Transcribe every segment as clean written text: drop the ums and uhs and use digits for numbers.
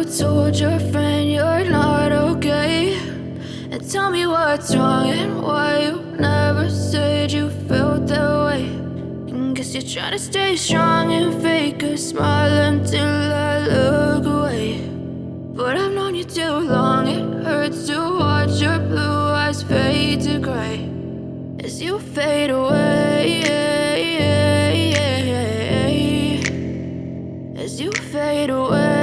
told your friend you're not okay. And tell me what's wrong and why you never said you felt that way. And guess you're trying to stay strong and fake a smile until I look away. But I've known you too long, it hurts to watch your blue eyes fade to gray as you fade away, as you fade away.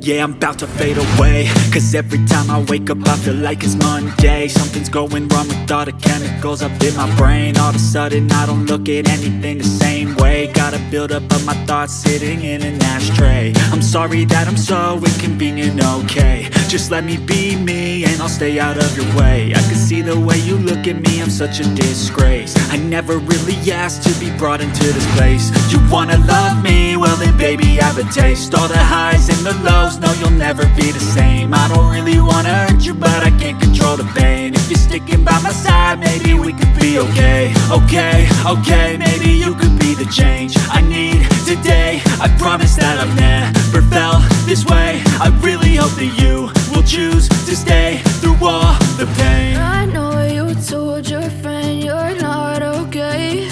Yeah, I'm about to fade away, cause every time I wake up I feel like it's Monday. Something's going wrong with all the chemicals up in my brain. All of a sudden I don't look at anything the same way. Got a buildup of my thoughts sitting in an ashtray. I'm sorry that I'm so inconvenient, okay. Just let me be me and I'll stay out of your way. I can see the way you look at me, I'm such a disgrace. I never really asked to be brought into this place. You wanna love me? Well then baby, have a taste. All the highs and the lows, no, you'll never be the same. I don't really wanna hurt you, but I can't control the pain. If you're sticking by my side, maybe we could be okay. Okay, maybe you could be the change I need today. I promise that I've never felt this way. I really hope that you will choose to stay through all the pain. I know you told your friend you're not okay.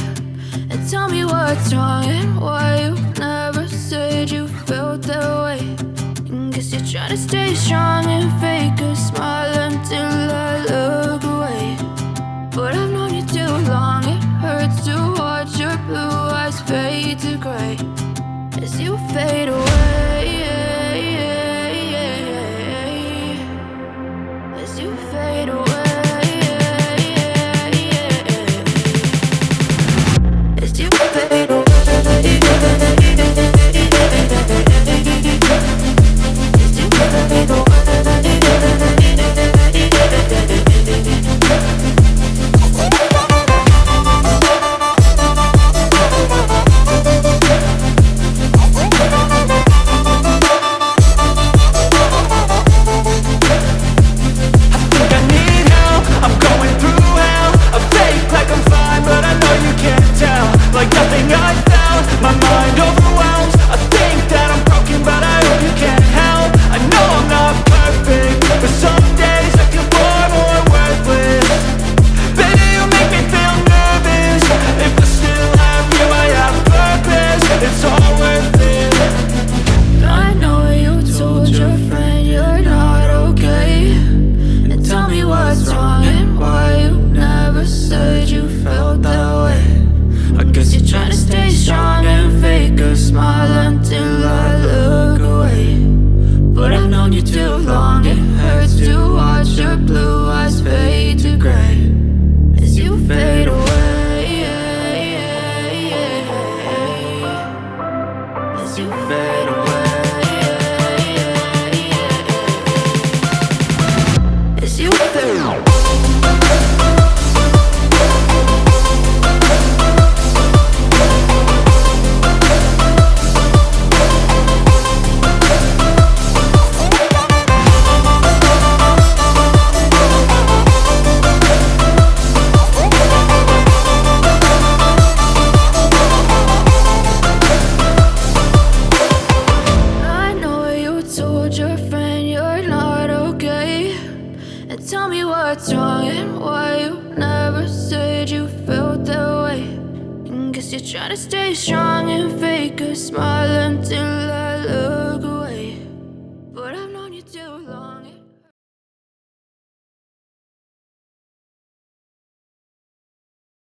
And tell me what's wrong and why you never said you felt that way. Guess you're trying to stay strong and fake a smile until I look away. But I've known you too long, it hurts to watch your blue eyes fade to gray as you fade away, as you fade away, as you fade away. Tell me what's wrong and why you never said you felt that way. And guess you're trying to stay strong and fake a smile until I look away. But I've known you too long.